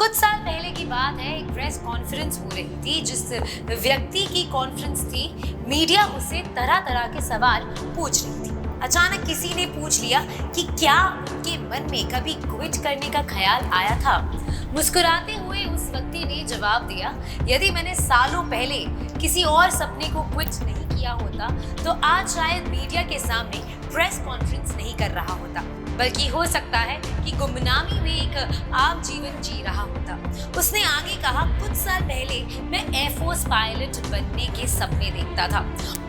कुछ साल पहले की बात है, एक प्रेस कॉन्फ्रेंस हो रही थी। जिस व्यक्ति की कॉन्फ्रेंस थी, मीडिया उसे तरह तरह के सवाल पूछ रही थी। अचानक किसी ने पूछ लिया कि क्या उनके मन में कभी क्विट करने का ख्याल आया था। मुस्कुराते हुए उस व्यक्ति ने जवाब दिया, यदि मैंने सालों पहले किसी और सपने को क्विट नहीं किया होता तो आज शायद मीडिया के सामने प्रेस कॉन्फ्रेंस नहीं कर रहा होता, बल्कि हो सकता है कि गुमनामी में एक आम जीवन जी रहा होता। उसने आगे कहा, कुछ साल पहले मैं एयरफोर्स पायलट बनने के सपने देखता था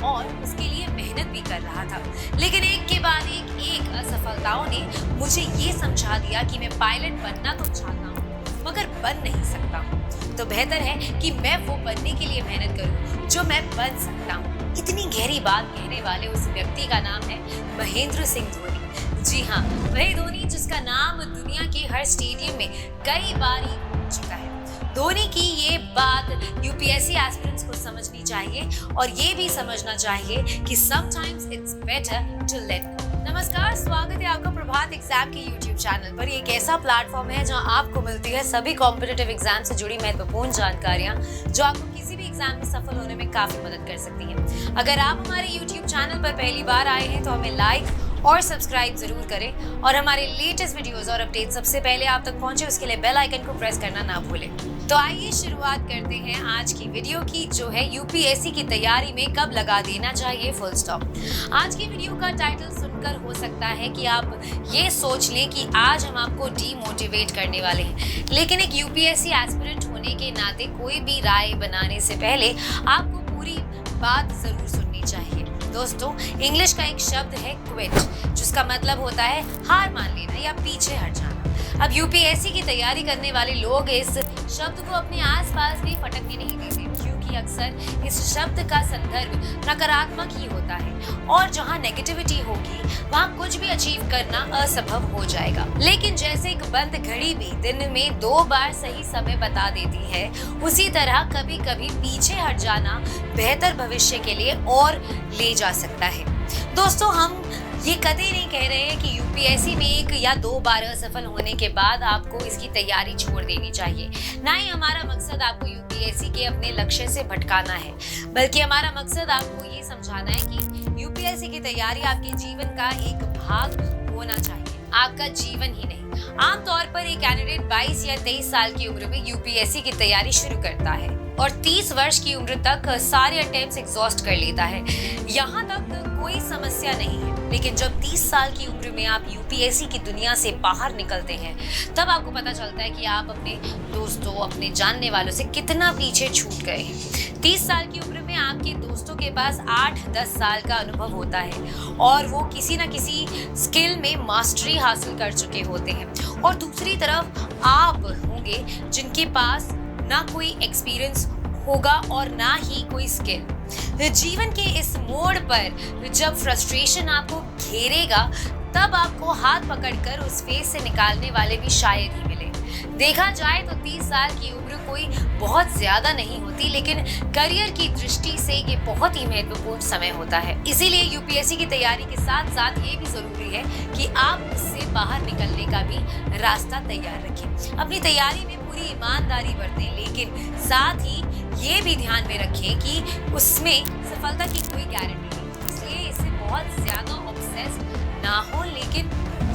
और उसके लिए मेहनत भी कर रहा था, लेकिन एक के बाद एक असफलताओं ने मुझे ये समझा दिया कि मैं पायलट बनना तो चाहता हूँ मगर बन नहीं सकता हूँ। तो बेहतर है कि मैं वो बनने के लिए मेहनत करूँ जो मैं बन सकता हूँ। इतनी गहरी बात कहने वाले उस व्यक्ति का नाम है महेंद्र सिंह धोनी। जी हाँ, वही धोनी जिसका नाम दुनिया के हर स्टेडियम में कई बार ही हो चुका है। धोनी की ये बात यूपीएससी एस्पिरेंट्स को समझनी चाहिए और ये भी समझना चाहिए कि sometimes it's better to let go. नमस्कार, स्वागत है आपका प्रभात एग्जाम के यूट्यूब चैनल पर। ये एक ऐसा प्लेटफॉर्म है जहां आपको मिलती है सभी कॉम्पिटिटिव एग्जाम से जुड़ी महत्वपूर्ण जानकारियां जो आपको किसी भी एग्जाम में सफल होने में काफी मदद कर सकती हैं। अगर आप हमारे यूट्यूब चैनल पर पहली बार आए हैं तो हमें लाइक और सब्सक्राइब जरूर करें और हमारे लेटेस्ट वीडियोस और अपडेट सबसे पहले आप तक पहुंचे उसके लिए बेल आइकन को प्रेस करना ना भूलें। तो आइए शुरुआत करते हैं आज की वीडियो की, जो है यूपीएससी की तैयारी में कब लगा देना चाहिए फुल स्टॉप। आज की वीडियो का टाइटल सुनकर हो सकता है कि आप ये सोच लें कि आज हम आपको डीमोटिवेट करने वाले हैं, लेकिन एक यूपीएससी एस्पिरेंट होने के नाते कोई भी राय बनाने से पहले आपको पूरी बात जरूर सुननी चाहिए। दोस्तों, इंग्लिश का एक शब्द है क्विट, जिसका मतलब होता है हार मान लेना या पीछे हट जाना। अब यूपीएससी की तैयारी करने वाले लोग इस शब्द को अपने आसपास भी फटकने नहीं देते, क्योंकि अक्सर इस शब्द का संदर्भ नकारात्मक ही होता है और जहां नेगेटिविटी होगी वहां कुछ भी अचीव करना असंभव हो जाएगा। लेकिन जैसे एक बंद घड़ी भी दिन में 2 बार सही समय बता देती है, उसी तरह कभी कभी पीछे हट जाना बेहतर भविष्य के लिए और ले जा सकता है। दोस्तों, हम ये कभी नहीं कह रहे हैं कि यूपीएससी में 1 या 2 बार असफल होने के बाद आपको इसकी तैयारी छोड़ देनी चाहिए। ना ही हमारा मकसद आपको यूपीएससी के अपने लक्ष्य से भटकाना है, बल्कि हमारा मकसद आपको ये समझाना है कि यूपीएससी की तैयारी आपके जीवन का एक भाग होना चाहिए, आपका जीवन ही नहीं। आमतौर पर एक कैंडिडेट 22 या 23 साल की उम्र में यूपीएससी की तैयारी शुरू करता है और 30 वर्ष की उम्र तक सारे अटेम्प्ट्स एग्जॉस्ट कर लेता है। यहाँ तक कोई समस्या नहीं है, लेकिन जब 30 साल की उम्र में आप यूपीएससी की दुनिया से बाहर निकलते हैं, तब आपको पता चलता है कि आप अपने दोस्तों, अपने जानने वालों से कितना पीछे छूट गए हैं। 30 साल की उम्र में आपके दोस्तों के पास 8-10 साल का अनुभव होता है और वो किसी न किसी स्किल में मास्टरी हासिल कर चुके होते हैं, और दूसरी तरफ आप होंगे जिनके पास ना कोई एक्सपीरियंस होगा और ना ही कोई स्किल। जीवन के इस मोड़ पर जब फ्रस्ट्रेशन आपको घेरेगा, तब आपको हाथ पकड़कर उस फेज से निकालने वाले भी शायद ही मिले। देखा जाए तो 30 साल की उम्र कोई बहुत ज्यादा नहीं होती, लेकिन करियर की दृष्टि से ये बहुत ही महत्वपूर्ण समय होता है। इसीलिए यूपीएससी की तैयारी के साथ साथ ये भी जरूरी है कि आप उससे बाहर निकलने का भी रास्ता तैयार रखें। अपनी तैयारी में पूरी ईमानदारी बरतें, लेकिन साथ ही ये भी ध्यान में रखें कि उसमें सफलता की कोई गारंटी नहीं, इसलिए इससे बहुत ज्यादा ऑब्सेस ना हो, लेकिन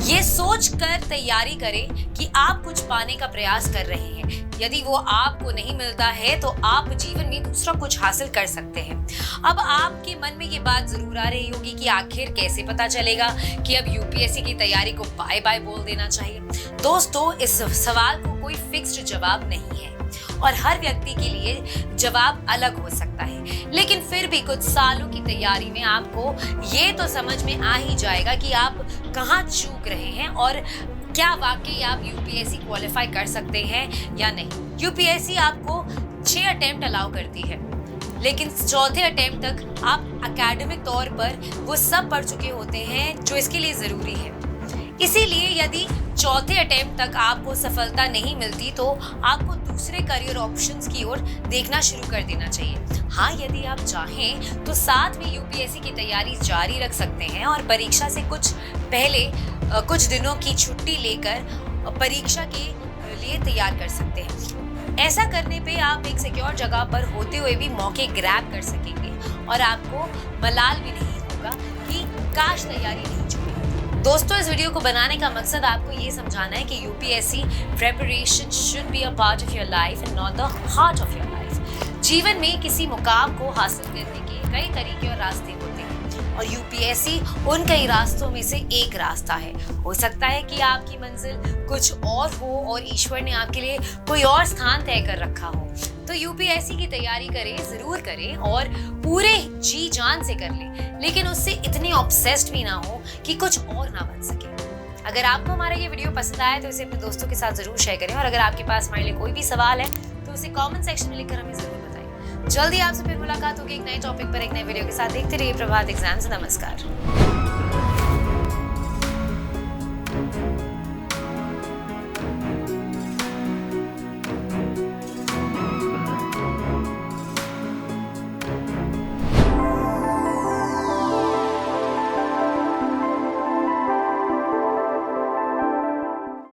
ये सोच कर तैयारी करें कि आप कुछ पाने का प्रयास कर रहे हैं। यदि वो आपको नहीं मिलता है तो आप जीवन में दूसरा कुछ हासिल कर सकते हैं। अब आपके मन में ये बात जरूर आ रही होगी कि आखिर कैसे पता चलेगा कि अब यूपीएससी की तैयारी को बाय बाय बोल देना चाहिए। दोस्तों, इस सवाल को कोई फिक्स्ड जवाब नहीं है और हर व्यक्ति के लिए जवाब अलग हो सकता है, लेकिन फिर भी कुछ सालों की तैयारी में आपको ये तो समझ में आ ही जाएगा कि आप कहाँ चूक रहे हैं और क्या वाकई आप यूपीएससी क्वालिफाई कर सकते हैं या नहीं। यूपीएससी आपको 6 अटेम्प्ट अलाउ करती है, लेकिन 4थे अटेम्प्ट तक आप एकेडमिक तौर पर वो सब पढ़ चुके होते हैं जो इसके लिए जरूरी है। इसीलिए यदि 4थे अटेम्प्ट तक आपको सफलता नहीं मिलती तो आपको दूसरे करियर ऑप्शंस की ओर देखना शुरू कर देना चाहिए। हाँ, यदि आप चाहें तो साथ में यूपीएससी की तैयारी जारी रख सकते हैं और परीक्षा से कुछ पहले कुछ दिनों की छुट्टी लेकर परीक्षा के लिए तैयार कर सकते हैं। ऐसा करने पे आप एक सिक्योर जगह पर होते हुए भी मौके ग्रैब कर सकेंगे और आपको मलाल भी नहीं होगा कि काश तैयारी नहीं छूटी। दोस्तों, इस वीडियो को बनाने का मकसद आपको ये समझाना है कि UPSC preparation should be a part of your life and not the heart of your life. जीवन में किसी मुकाम को हासिल करने के कई तरीके और रास्ते होते हैं और यूपीएससी उन कई रास्तों में से एक रास्ता है। हो सकता है कि आपकी मंजिल कुछ और हो और ईश्वर ने आपके लिए कोई और स्थान तय कर रखा हो। तो यूपीएससी की तैयारी करें, जरूर करें और पूरे जी जान से कर लें, लेकिन उससे इतने ऑब्सेस्ड भी ना हो कि कुछ और ना बन सके। अगर आपको हमारा ये वीडियो पसंद आया तो इसे अपने दोस्तों के साथ जरूर शेयर करें और अगर आपके पास हमारे लिए कोई भी सवाल है तो उसे कमेंट सेक्शन में लिखकर हमें जरूर बताएं। जल्दी आपसे फिर मुलाकात होगी एक नए टॉपिक पर एक नए वीडियो के साथ। देखते रहिए प्रभात एग्जाम्स। नमस्कार।